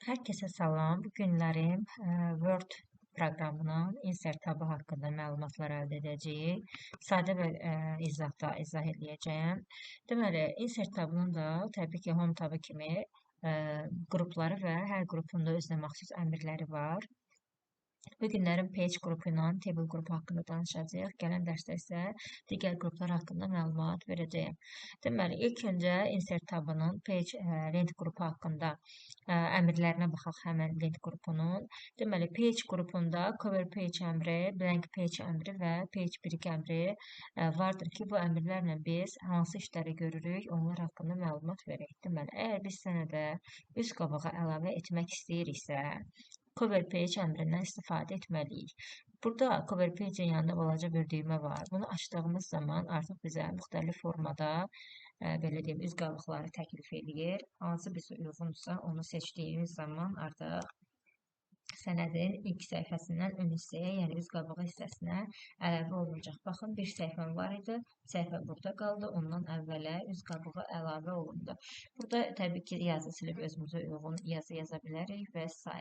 Herkese salam. Bu günlərim Word proqramının insert tabı haqqında məlumatlar əldə edəcəyik. Sadə və izah edəcəyəm. Deməli, insert tabının da təbii ki, home tabı kimi qrupları və hər qrupun da özünə məxsus əmrləri var. Bu günlərin page qrupu ilə table qrupu haqqında danışacağıq. Gələn dərsdə isə digər qruplar haqqında məlumat verəcəyəm. Deməli, ilk öncə insert tabının page lent qrupu haqqında əmrlərinə baxaq həmin lent qrupunun. Deməli, page qrupunda cover page əmri, blank page əmri və page break əmri vardır ki, bu əmrlərlə biz hansı işləri görürük, onlar haqqında məlumat verək. Deməli, əgər biz sənədə üst qabağa əlavə etmək istəyiriksə, cover page əmrindən istifadə etməliyik. Burada cover page-in yanında balaca bir düymə var. Bunu açdığımız zaman artıq bizə müxtəlif formada belə deyim, üz qalıqları təklif edir. Hansı bizə uyğundursa onu seçdiyimiz zaman artıq sənədin ilk səhifəsindən ön hissəyə, yəni üz qabağı hissəsinə əlavə olunacaq. Baxın, bir səhifəm var idi, səhifə burada qaldı, ondan əvvələ üz qabağı əlavə olundu. Burada təbii ki, yazı silib özümüzə uyğun yazı yaza bilərik və s.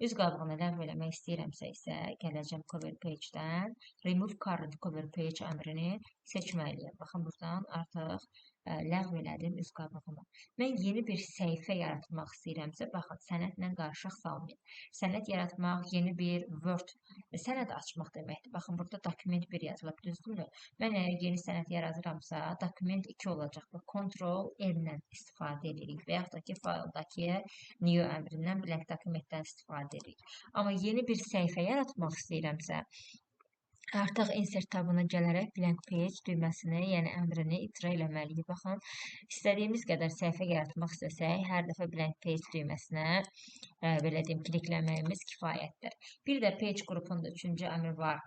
Üz qabığını ləğv eləmək istəyirəmsə isə gələcəm cover page-dən remove current cover page əmrini seçməliyəm. Baxın, buradan artıq ləğv elədim üz qabığını. Mən yeni bir səhifə yaratmaq istəyirəmsə, baxın, sənədlə qarışıq salmayın. Sənəd yaratmaq, yeni bir Word sənəd açmaq deməkdir. Baxın, burada dokument 1 yazılıb, düzdürmü? Mən əgər yeni sənəd yaradıramsa, dokument 2 olacaq və Ctrl-L-lə istifadə edirik və yaxud da ki, fayldakı new əmrindən blank dokumentdən istifadə edirik. Amma yeni bir səhifə yaratmaq istəyirəmsə, artıq insert tabına gələrək blank page düyməsini, yəni əmrini icra eləməliyik. Baxın, istədiyimiz qədər səhifə yaratmaq istəsək, hər dəfə blank page düyməsinə belə deyim, klikləməyimiz kifayətdir. Bir də page qrupunda üçüncü əmr var,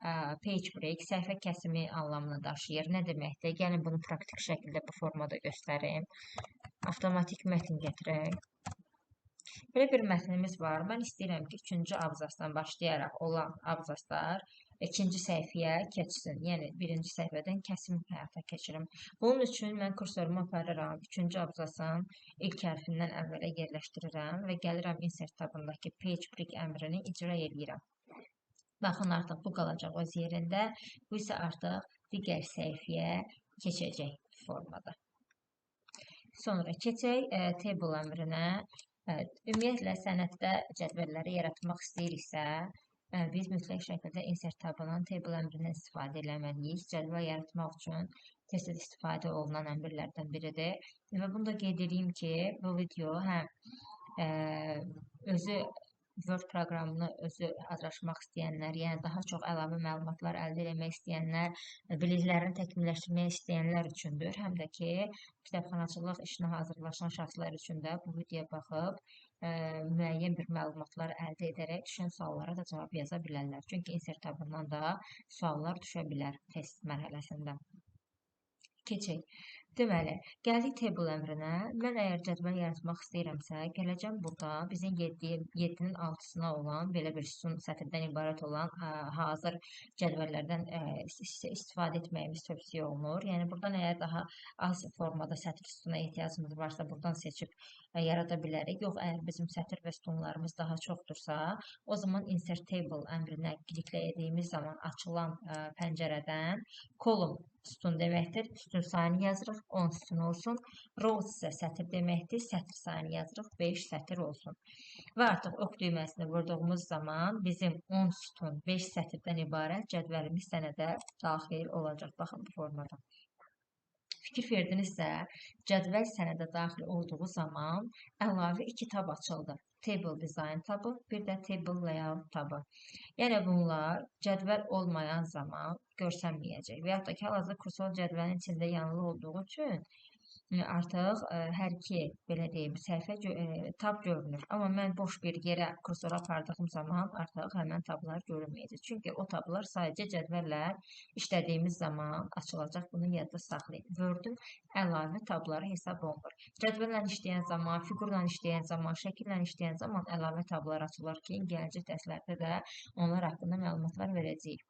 page break, səhifə kəsimi anlamını daşıyır. Nə deməkdir? Gəlin bunu praktik şəkildə bu formada göstərim. Avtomatik mətn gətirək. Belə bir mətnimiz var. Mən istəyirəm ki, 3-cü abzasdan başlayaraq olan abzaslar ikinci səhifəyə keçsin. Yəni, birinci səhifədən kəsim həyata keçirim. Bunun üçün mən kursorumu aparıram. 3-cü abzasın ilk hərfindən əvvələ yerləşdirirəm və gəlirəm insert tabındakı page break əmrini icra edirəm. Baxın, artıq bu qalacaq öz yerində. Bu isə artıq digər səhifəyə keçəcək formada. Sonra keçək table əmrinə. Ümumiyyətlə, sənəddə cədvəlləri yaratmaq istəyiriksə, biz mütləq şəkildə insert tabının table əmrindən istifadə eləməliyik. Cədvəl yaratmaq üçün tez-tez istifadə olunan əmrlərdən biridir. Və bunu da qeyd edeyim ki, bu video həm özü Word proqramını özü azlaşmaq istəyənlər, yəni daha çox əlavə məlumatlar əldə etmək istəyənlər, biliklərini təkmilləşdirmək istəyənlər üçündür. Həm də ki, kitabxanaçılıq işinə hazırlaşan şəxslər üçün də bu videoya baxıb müəyyən bir məlumatlar əldə edərək düşən suallara da cavab yaza bilərlər. Çünki insert tabından da suallar düşə bilər test mərhələsində. Keçək. Deməli, gəldik table əmrinə. Mən əgər cədvəl yaratmaq istəyirəmsə, gələcəm burada bizim 7-nin 6-sına olan belə bir sütun sətirdən ibarət olan hazır cədvəllərdən istifadə etməyimiz tövsiyə olunur. Yəni, buradan əgər daha az formada sətir sütuna ehtiyacımız varsa, buradan seçib yarada bilərik. Yox, əgər bizim sətir və sütunlarımız daha çoxdursa, o zaman insert table əmrinə kliklədiyimiz zaman açılan pəncərədən column sütun deməkdir. Sütun sayını yazırıq, 10 sütun olsun. Rows isə sətir deməkdir. Sətir sayını yazırıq, 5 sətir olsun. Və artıq ox düyməsini vurduğumuz zaman bizim 10 sütun, 5 sətirdən ibarət cədvəlimiz sənədə daxil olacaq. Baxın, bu formada. Fikir verdinizsə, cədvəl sənədə daxil olduğu zaman əlavə 2 tab açıldı. Table Design tabı, bir də Table Layout tabı. Yəni, bunlar cədvəl olmayan zaman görsənməyəcək. Və yaxud da ki, hal-hazırda kursor cədvəlin içində yanılı olduğu üçün artıq hər iki, belə deyim, səhifə tab görünür. Amma mən boş bir yerə kursora apardığım zaman artıq həmən tablar görünməyəcək. Çünki o tablar sadəcə cədvəllər işlədiyimiz zaman açılacaq. Bunu yadda saxlayın. Word-ün əlavə tabları hesab olunur. Cədvəllə işləyən zaman, fiqurla işləyən zaman, şəkillə işləyən zaman əlavə tablar açılır ki, gələcək dərslərdə də onlar haqqında məlumatlar verəcəyik.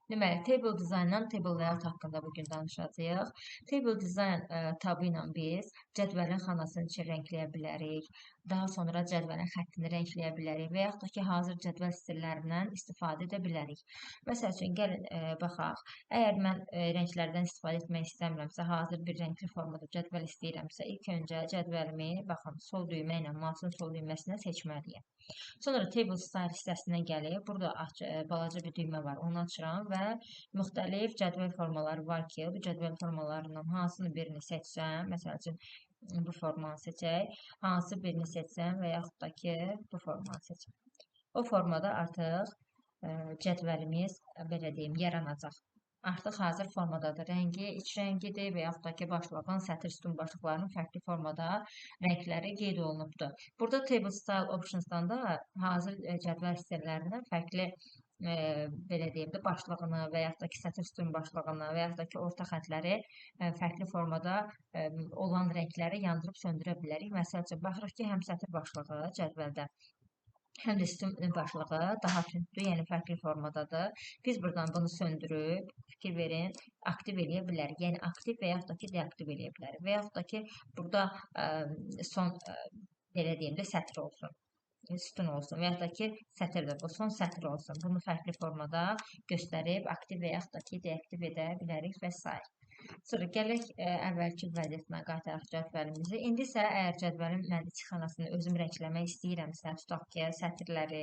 Deməli, Table Design-dan Table Layout haqqında bugün danışacağıq. Table Design tabı ilə biz cədvəlin xanasını rəngləyə bilərik. daha sonra cədvəlin xəttini rəngləyə bilərik və yaxud da ki, hazır cədvəl stillərindən istifadə edə bilərik. Məsəl üçün, gəlin baxaq. Əgər mən rənglərdən istifadə etmək istəmirəmsə, hazır bir rəngli formada cədvəl istəyirəmsə, ilk öncə cədvəlimi, baxın, sol düymə ilə mouse'un sol düyməsindən seçməliyəm. Sonra Table Style hissəsinə gəlib, burada balaca bir düymə var, onu açıram və müxtəlif cədvəl formaları var ki, bu cədvəl formalarından hansını birini seçsəm, məsəl üçün bu formanı seçək, hansı birini seçsəm və yaxud da ki, bu formanı seçəm. O formada artıq cədvəlimiz, belə deyim, yaranacaq. Artıq hazır formadadır. Rəngi iç rəngidir və yaxud da ki, başlığın, sətr sütun başlıqlarının fərqli formada rəngləri qeyd olunubdur. Burada Table Style Options'dan da hazır cədvəl hissələrindən fərqli belə deyim də, başlığını və yaxud da ki, sətr sütun başlığını və yaxud da ki, orta xətləri fərqli formada olan rəngləri yandırıb söndürə bilərik. Məsəl üçün, baxırıq ki, həm sətr başlığı cədvəldə, həm də sütun başlığı daha tündür, yəni fərqli formadadır. Biz buradan bunu söndürüb, fikir verin, aktiv eləyə bilərik. Yəni aktiv və yaxud da ki, deaktiv eləyə bilərik. Və yaxud da ki, burada son, belə deyim də, sətr olsun, sütun olsun və yaxud da ki, sətirdir, bu son sətr olsun. Bunu fərqli formada göstərib, aktiv və yaxud da ki, deaktiv edə bilərik və s. Sonra gələk əvvəlki vəziyyətinə qaytaraq cədvəlimizi. İndi isə əgər cədvəlin mən içi xanasını özüm rəngləmək istəyirəmsə, tutaq ki, sətirləri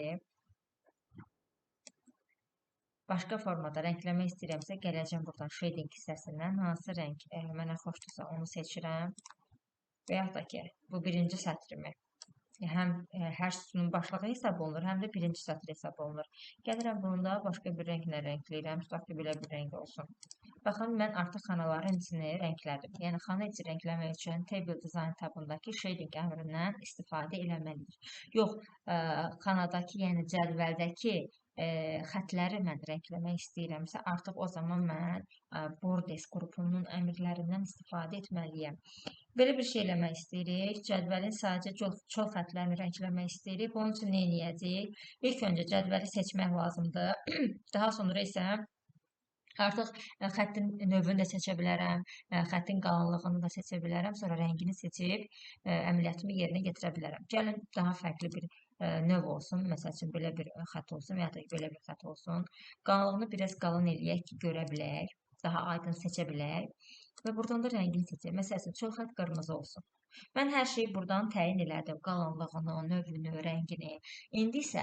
başqa formada rəngləmək istəyirəmsə, gələcəm buradan shading hissəsindən hansı rəng mənə xoşdursa onu seçirəm. Və yaxud da ki, bu birinci sətrimi həm hər sütunun başlığı hesab olunur, həm də birinci sətr hesab olunur. Gəlirəm bunu da başqa bir rənglə rəngləyirəm, tutaq ki, belə bir rəng olsun. Baxın, mən artıq xanaların içini rənglədim. Yəni, xana içi rəngləmək üçün Table Design tabındakı shading əmrindən istifadə eləməliyik. Yox, xanadakı, yəni cədvəldəki xətləri mən rəngləmək istəyirəmsə, artıq o zaman mən Borders qrupunun əmrlərindən istifadə etməliyəm. Belə bir şey eləmək istəyirik. Cədvəlin sadəcə çol xətlərini rəngləmək istəyirik. Bunun üçün nə edəcəyik? İlk öncə cədvəli seçmək lazımdır. Daha sonra isə artıq xəttin növünü də seçə bilərəm, xəttin qalınlığını da seçə bilərəm, sonra rəngini seçib əməliyyatımı yerinə getirə bilərəm. Gəlin, daha fərqli bir növ olsun, məsəl üçün belə bir xət olsun və ya da belə bir xət olsun. Qalınlığını biraz qalın eləyək ki, görə bilək, daha aydın seçə bilək və buradan da rəngini seçək. Məsəl üçün, çöl xət qırmızı olsun. Mən hər şeyi buradan təyin elədim, qalınlığını, növünü, rəngini. İndi isə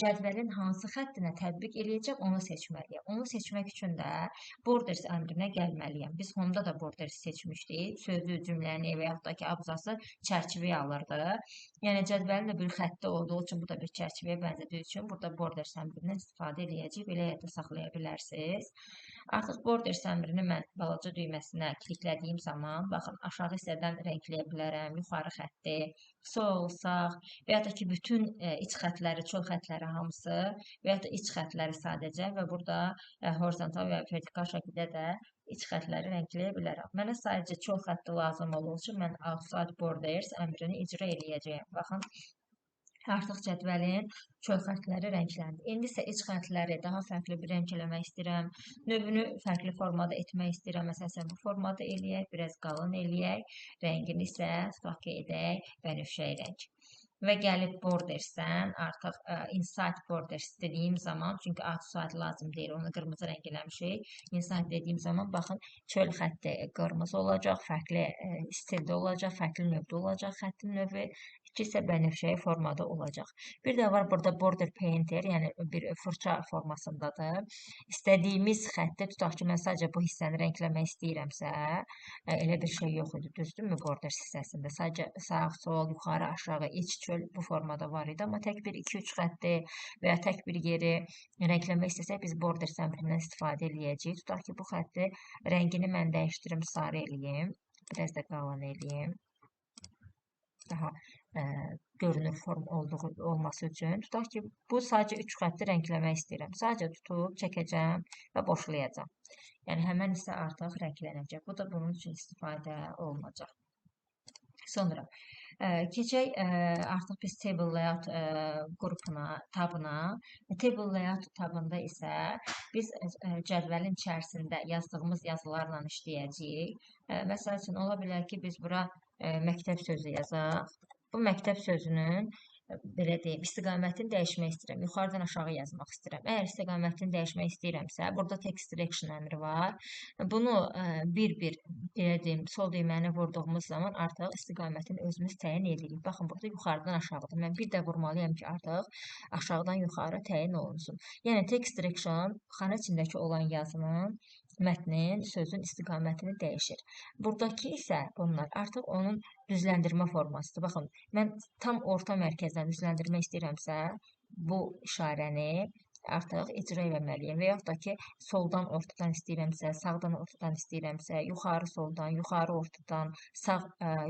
cədvəlin hansı xəttinə tətbiq eləyəcək, onu seçməliyəm. Onu seçmək üçün də Borders əmrinə gəlməliyəm. Biz Home-da da Borders seçmişdik. Sözü, cümləni və yaxud da ki, abzası çərçivəyə alırdı. Yəni, cədvəlin də bir xətti olduğu üçün, bu da bir çərçivəyə bənzədiyi üçün burada Borders əmrindən istifadə eləyəcək. Belə yerdə saxlaya bilərsiniz. Artıq Borders əmrini mən balaca düyməsinə kliklədiyim zaman, baxın, aşağı hissədən rəngləyə bilərəm, yuxarı xətti, sol, sağ və ya da ki, bütün iç xətləri, çöl xətləri hamısı və ya da iç xətləri sadəcə və burada horizontal və vertikal şəkildə də iç xətləri rəngləyə bilərəm. Mənə sadəcə çöl xətti lazım olduğu üçün mən Outside Borders əmrini icra eləyəcəyəm. Baxın, artıq cədvəlin çöl xətləri rəngləndi. İndi isə iç xətləri daha fərqli bir rəng eləmək istəyirəm. Növünü fərqli formada etmək istəyirəm. Məsələn, bu formada eləyək, biraz qalın eləyək. Rəngini isə tutaq ki, edək bənövşəyi rəng. Və gəlib Bordersdən artıq Inside Borders dediyim zaman, çünki outside lazım deyil, onu qırmızı rəng eləmişik. Inside dediyim zaman, baxın, çöl xətti qırmızı olacaq, fərqli stildə olacaq, fərqli növdə olacaq xəttin növü. İki isə bənövşəyi formada olacaq. Bir də var burada Border Painter, yəni bir fırça formasındadır. İstədiyimiz xətti, tutaq ki, mən sadəcə bu hissəni rəngləmək istəyirəmsə, elə bir şey yox idi, düzdürmü Borders hissəsində? Sadəcə sağ, sol, yuxarı, aşağı, iç, çöl bu formada var idi. Amma tək bir 2-3 xətti və ya tək bir yeri rəngləmək istəsək, biz Borders əmrindən istifadə eləyəcəyik. Tutaq ki, bu xətti rəngini mən dəyişdirim, sarı eləyim, biraz da qalın eləyim. Daha görünür form olması üçün. Tutaq ki, bu sadəcə 3 xətti rəngləmək istəyirəm. Sadəcə tutub çəkəcəm və boşlayacam. Yəni, həmən isə artıq rənglənəcək. Bu da bunun üçün istifadə olunacaq. Sonra keçək artıq biz Table Layout qrupuna, tabına. Table Layout tabında isə biz cədvəlin içərisində yazdığımız yazılarla işləyəcəyik. Məsəl üçün, ola bilər ki, biz bura məktəb sözü yazaq. Bu məktəb sözünün belə deyim, istiqamətini dəyişmək istəyirəm. Yuxarıdan aşağı yazmaq istəyirəm. Əgər istiqamətini dəyişmək istəyirəmsə, burada text direction əmri var. Bunu bir-bir belə deyim, sol düyməni vurduğumuz zaman artıq istiqamətini özümüz təyin edirik. Baxın, burada yuxarıdan aşağıdır. Mən bir də vurmalıyam ki, artıq aşağıdan yuxarı təyin olunsun. Yəni text direction xana içindəki olan yazının, mətnin, sözün istiqamətini dəyişir. Buradakı isə bunlar artıq onun düzləndirmə formasıdır. Baxın, mən tam orta mərkəzdən düzləndirmək istəyirəmsə, bu işarəni artıq icra eləməliyəm. Və yaxud da ki, soldan ortadan istəyirəmsə, sağdan ortadan istəyirəmsə, yuxarı soldan, yuxarı ortadan, sağ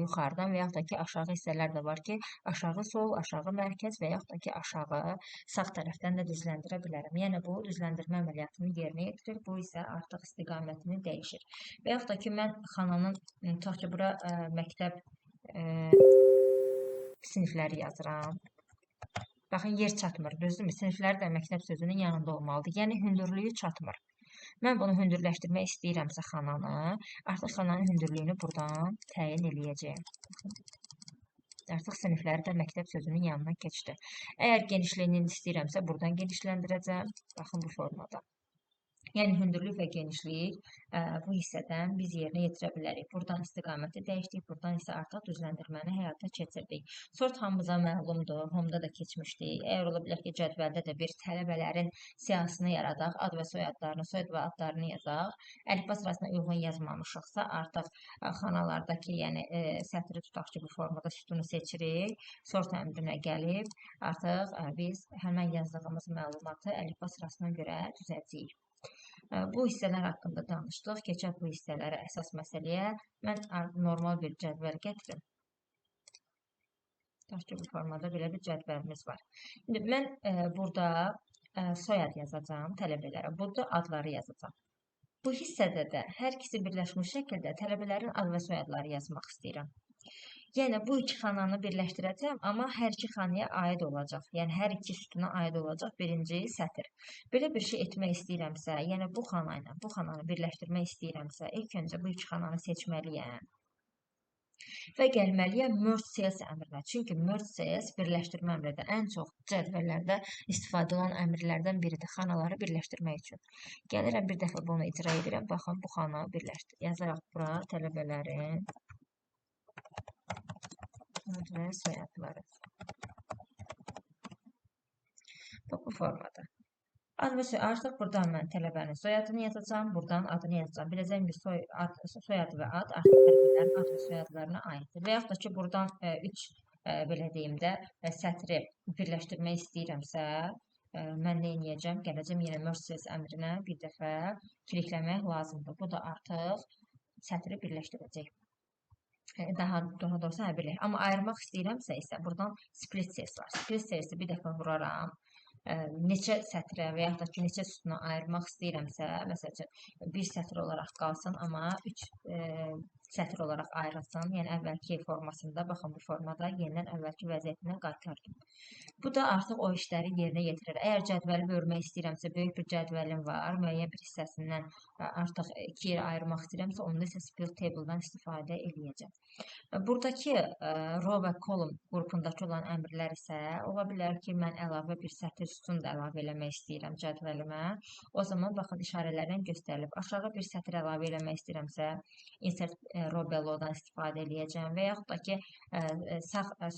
yuxarıdan və yaxud da ki, aşağı hissələr də var ki, aşağı sol, aşağı mərkəz və yaxud da ki, aşağı sağ tərəfdən də düzləndirə bilərəm. Yəni bu düzləndirmə əməliyyatını yerinə yetirir. Bu isə artıq istiqamətini dəyişir. Və yaxud da ki, mən xananın, tutaq ki, bura məktəb sinifləri yazıram. Baxın, yer çatmır, düzdürmü? Sinifləri də məktəb sözünün yanında olmalıdır. Yəni, hündürlüyü çatmır. Mən bunu hündürləşdirmək istəyirəmsə xananı, artıq xananın hündürlüyünü buradan təyin eləyəcəyəm. Artıq sinifləri də məktəb sözünün yanına keçdi. Əgər genişliyini istəyirəmsə, buradan genişləndirəcəm. Baxın, bu formada. Yəni, hündürlük və genişlik bu hissədən biz yerinə yetirə bilərik. Buradan istiqaməti dəyişdik, buradan isə artıq düzləndirməni həyata keçirdik. Sort hamımıza məlumdur, Home-da da keçmişdik. Əgər ola bilər ki, cədvəldə də bir tələbələrin siyahısını yaradaq, ad və soyadlarını, soyad və adlarını yazaq. Əlifba sırasına uyğun yazmamışıqsa, artıq xanalardakı, yəni sətri tutaq ki, bu formada sütunu seçirik. Sort əmrinə gəlib, artıq biz həmən yazdığımız məlumatı əlifba sırasına görə düzəltdik. Bu hissələr haqqında danışdıq. Keçək bu hissələrə əsas məsələyə. Mən normal bir cədvəl gətirim. Tutaq ki, bu formada belə bir cədvəlimiz var. İndi mən burada soyad yazacağım tələbələrə. Burada adları yazacağım. Bu hissədə də hər ikisi birləşmiş şəkildə tələbələrin ad və soyadları yazmaq istəyirəm. Yəni, bu iki xananı birləşdirəcəm, amma hər iki xanaya aid olacaq. Yəni, hər iki sütuna aid olacaq birinci sətir. Belə bir şey etmək istəyirəmsə, yəni bu xana ilə bu xananı birləşdirmək istəyirəmsə, ilk öncə bu iki xananı seçməliyəm. Və gəlməliyəm merge cells əmrinə. Çünki merge cells birləşdirmə əmridir. Ən çox cədvəllərdə istifadə olan əmrlərdən biridir. Xanaları birləşdirmək üçün. Gəlirəm, bir dəfə bunu icra edirəm. Baxın, bu xana birləşdir. Yazaraq bura tələbələrin ad və soyadları. Bu formada. Ad və soyad. Artıq buradan mən tələbənin soyadını yazacağım, buradan adını yazacağım. Biləcəm ki, soyad və ad artıq tələbələrin ad və soyadlarına aiddir. Və yaxud da ki, buradan 3 belə deyim də sətri birləşdirmək istəyirəmsə, mən nə edəcəm? Gələcəm yenə merge cells əmrinə bir dəfə klikləmək lazımdır. Bu da artıq sətri birləşdirəcək. Daha doğrusu birləşdir. Amma ayırmaq istəyirəmsə isə buradan split cells var. Split cellsi bir dəfə vuraram. Neçə sətrə və yaxud da ki, neçə sütuna ayırmaq istəyirəmsə, məsəl üçün bir sətr olaraq qalsın, amma 3 sətr olaraq ayrılsın. Yəni əvvəlki formasında, baxın bu formada yenidən əvvəlki vəziyyətinə qaytardım. Bu da artıq o işləri yerinə yetirir. Əgər cədvəli bölmək istəyirəmsə, böyük bir cədvəlim var, müəyyən bir hissəsindən artıq 2 yerə ayırmaq istəyirəmsə, onda isə split table-dan istifadə edəcəm. Buradakı row və column qrupundakı olan əmrlər isə ola bilər ki, mən əlavə bir sətr sütun da əlavə eləmək istəyirəm cədvəlimə. O zaman baxın işarələrlə göstərilib. Aşağı bir sətr əlavə eləmək istəyirəmsə, insert row below-dan istifadə edəcəm və yaxud da ki,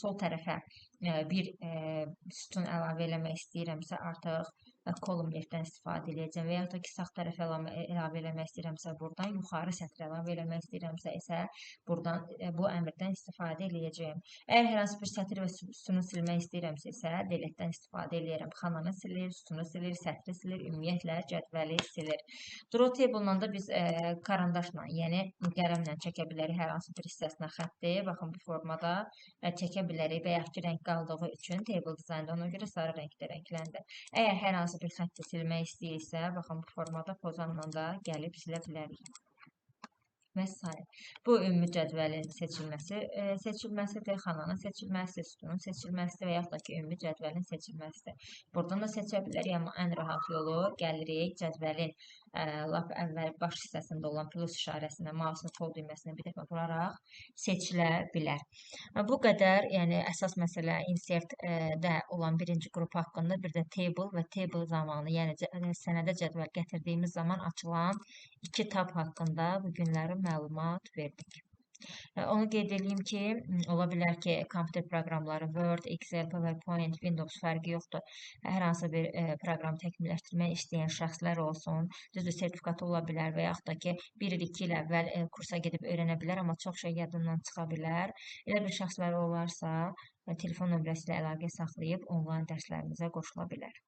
sol tərəfə bir sütun əlavə eləmək istəyirəmsə, artıq column leftdən istifadə edəcəm və yaxud da ki, sağ tərəfə əlavə eləmək istəyirəmsə, buradan yuxarı sətr əlavə eləmək istəyirəmsə isə, buradan bu əmrdən istifadə edəcəyəm. Əgər hər hansı bir sətr və sütunu silmək istəyirəmsə isə, deletedən istifadə edərəm. Xananı silir, sütunu silir, sətri silir, ümumiyyətlə cədvəli silir. Draw table-dan da biz karandaşla, yəni qələmlə çəkə bilərik hər hansı bir hissəsinə xətti. Baxın, bu formada çəkə bilərik. Bəyəqki rəng qaldığı üçün table dizaynda ona görə sarı rəngdə rəngləndi. Əgər hər hansı bir xətti silmək istəyirsə, baxın, bu formada pozanla da gəlib silə bilərik. Və s. Bu ümumi cədvəlin seçilməsidir, xananın seçilməsidir, sütunun seçilməsidir və yaxud da ki, ümumi cədvəlin seçilməsidir. Buradan da seçə bilərik, amma ən rahat yolu gəlirik cədvəlin lap əvvəl baş hissəsində olan plus işarəsinə, mouseun sol düyməsinə bir dəfə vuraraq seçilə bilər. Bu qədər, yəni əsas məsələ insert-də olan birinci qrup haqqında, bir də table və table zamanı, yəni sənədə cədvəl gətirdiyimiz zaman açılan iki tab haqqında bu günləri məlumat verdik. Onu qeyd edeyim ki, ola bilər ki, kompüter proqramları Word, Excel, PowerPoint, Windows fərqi yoxdur. Hər hansı bir proqram təkmilləşdirmək istəyən şəxslər olsun, düzdür, sertifikatı ola bilər və yaxud da ki, 1 il, 2 il əvvəl kursa gedib öyrənə bilər, amma çox şey yadından çıxa bilər. Elə bir şəxslər olarsa, telefon nömrəsi ilə əlaqə saxlayıb onlayn dərslərimizə qoşula bilər.